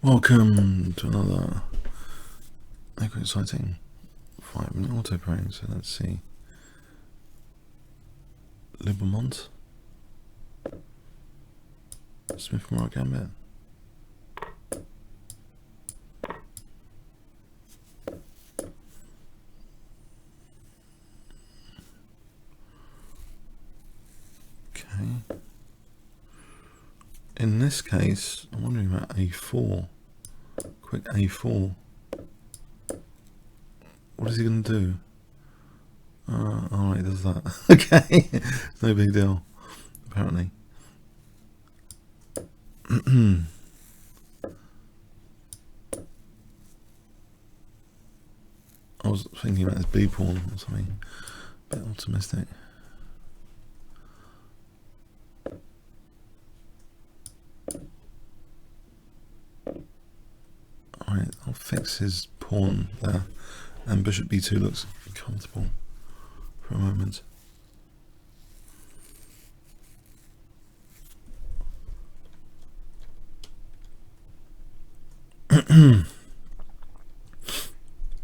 Welcome to another exciting 5-minute auto pairing. So let's see. Ljubamont, Smith-Morra gambit. Okay. In this case, I'm wondering about A4. Quick A4. What is he going to do? Alright, does that. Okay, no big deal, apparently. I was thinking about his B pawn or something, a bit optimistic. Alright, I'll fix his pawn there, and bishop B2 looks comfortable for a moment.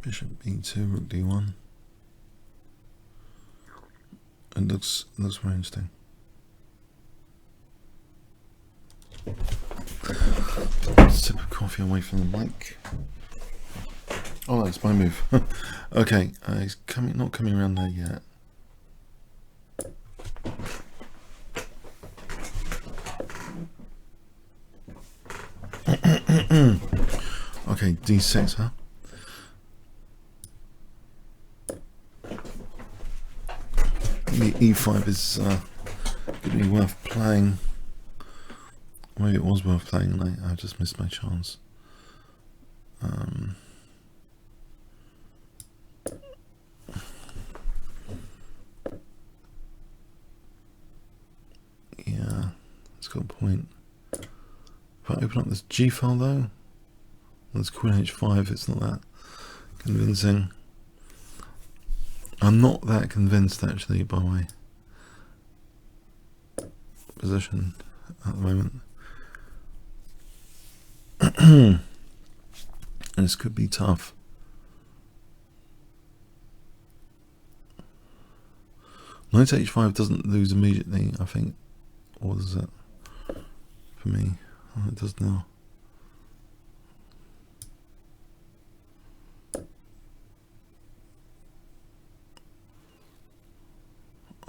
Bishop B2, rook D1. It looks very interesting. Sip of coffee away from the mic. Oh, that's my move. Okay, he's not coming around there yet. Okay, D6, huh? E5 is going to be worth playing. Maybe it was worth playing and I just missed my chance. Yeah, it's got a point. If I open up this G file though, that's Qh5, it's not that convincing. I'm not that convinced actually by my position at the moment. And this could be tough. Knight H5 doesn't lose immediately, I think. Or does it? For me. Oh, it does now.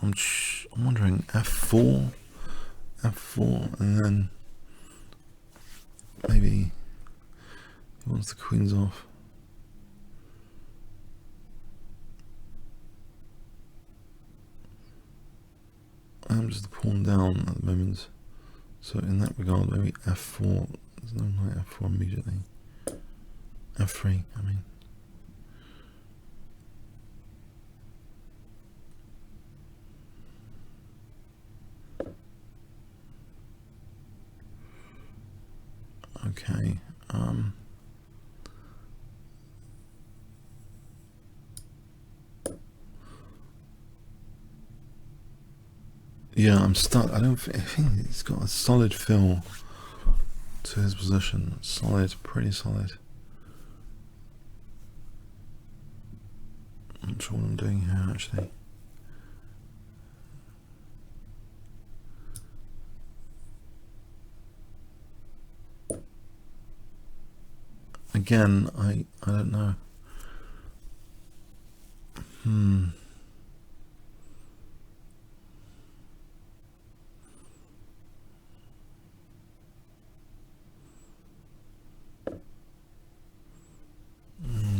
I'm wondering F4, and then maybe he wants the queens off. I'm just a pawn down at the moment, so in that regard, maybe F4. There's no knight F4 immediately. F3, I mean. Okay. Yeah, I'm stuck. I think he's got a solid fill to his position. Solid, pretty solid. I'm not sure what I'm doing here actually. Again, I don't know.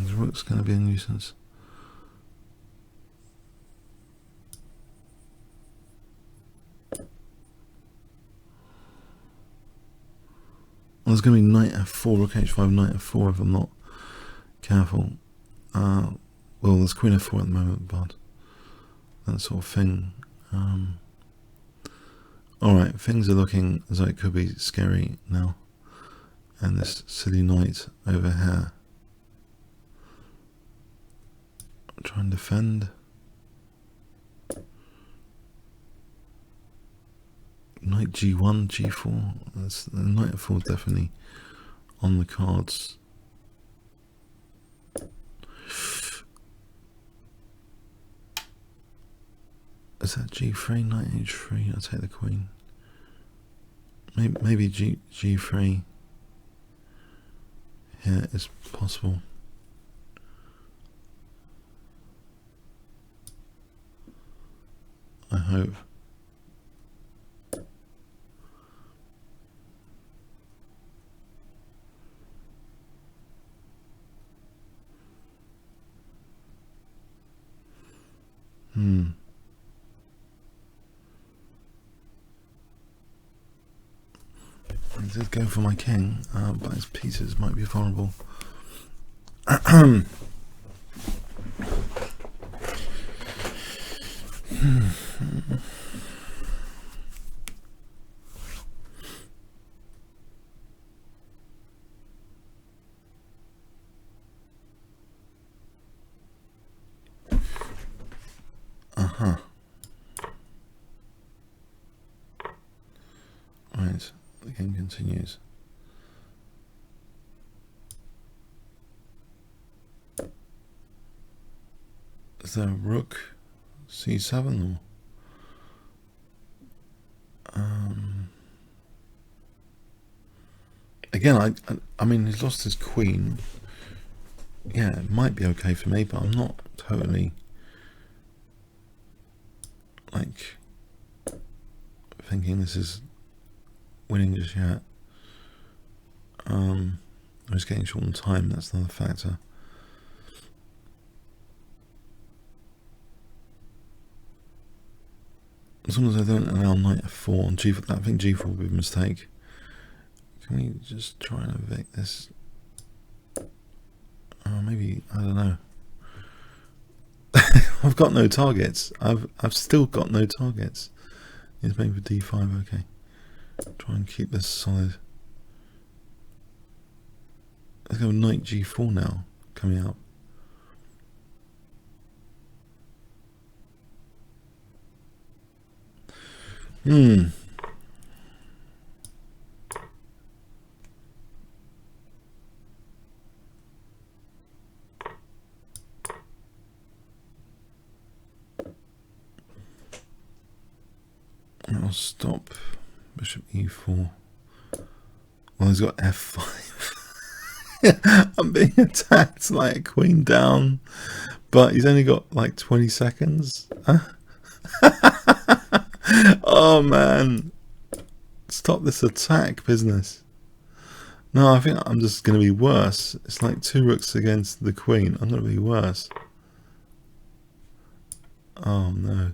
The rook's going to be a nuisance. There's going to be knight F4, rook H5, knight F4 if I'm not careful. Well, there's queen F4 at the moment, but that sort of thing. Alright, things are looking as though it could be scary now. And this silly knight over here. Try and defend. Knight G1, G4. That's, knight F4 is definitely on the cards. Is that G3, knight H3? I'll take the queen. Maybe G3 here is possible. I hope. I did go for my king, but his pieces might be vulnerable. Right, the game continues. Is there a rook C7 or? Again, I mean, he's lost his queen. Yeah, it might be okay for me, but I'm not totally like thinking this is winning just yet. I'm just getting short on time. That's another factor. As long as I don't allow knight f4 on g4, I think g4 would be a mistake. Can we just try and evict this? Maybe, I don't know. I've got no targets. I've still got no targets. It's maybe for d5. Okay. Try and keep this solid. Let's go knight g4 now. Coming out. I'll stop bishop e4. Well, he's got f5. I'm being attacked like a queen down, but he's only got like 20 seconds. Oh man, stop this attack business. No, I think I'm just going to be worse. It's like 2 rooks against the queen. I'm going to be worse. Oh no.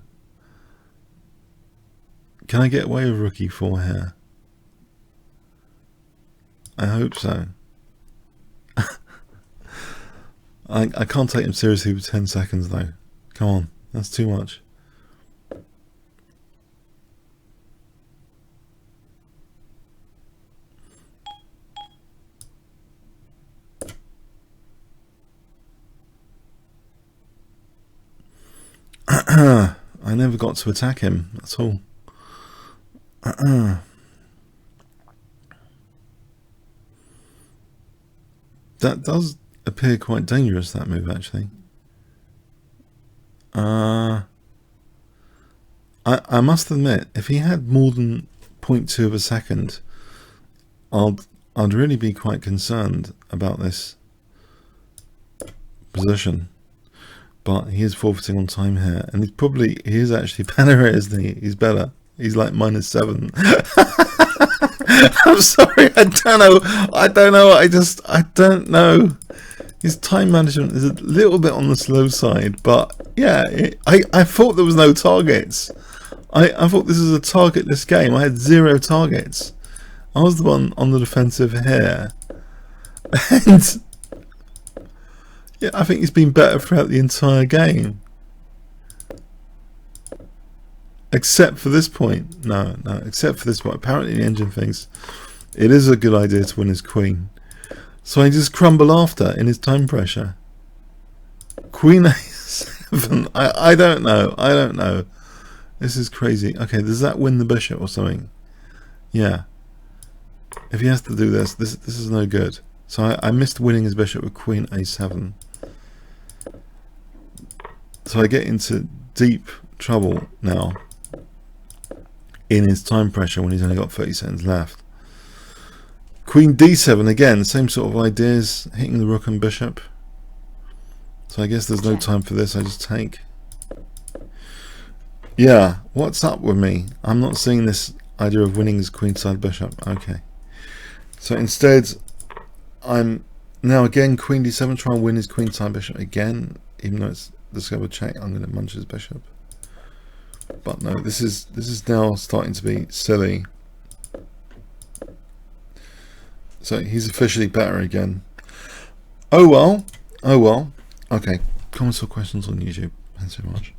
Can I get away with rook e4 here? I hope so. I can't take him seriously for 10 seconds though. Come on, that's too much. I never got to attack him at all. That does appear quite dangerous, that move actually. I must admit, if he had more than 0.2 of a second, I'd really be quite concerned about this position. But he is forfeiting on time here, and he is actually better, isn't he? He's better. He's like -7. I'm sorry, I don't know. I don't know. His time management is a little bit on the slow side, but yeah, I thought there was no targets. I thought this was a targetless game. I had 0 targets. I was the one on the defensive here, and yeah, I think he's been better throughout the entire game. Except for this point. No, except for this point. Apparently the engine thinks it is a good idea to win his queen. So I just crumble after in his time pressure. Queen a7. I don't know. This is crazy. Okay, does that win the bishop or something? Yeah. if he has to do this, this is no good. So I missed winning his bishop with Queen A7. So I get into deep trouble now in his time pressure when he's only got 30 seconds left. Queen D7 again, same sort of ideas, hitting the rook and bishop. So I guess there's no time for this, I just take. Yeah, what's up with me? I'm not seeing this idea of winning his queenside bishop. Okay. So instead, I'm now again Queen D7, try and win his queenside bishop again, even though it's discovered check. I'm going to munch his bishop. But no, this is now starting to be silly. So he's officially better again. Oh well. Oh well. Okay. Comments or questions on YouTube. Thanks so much.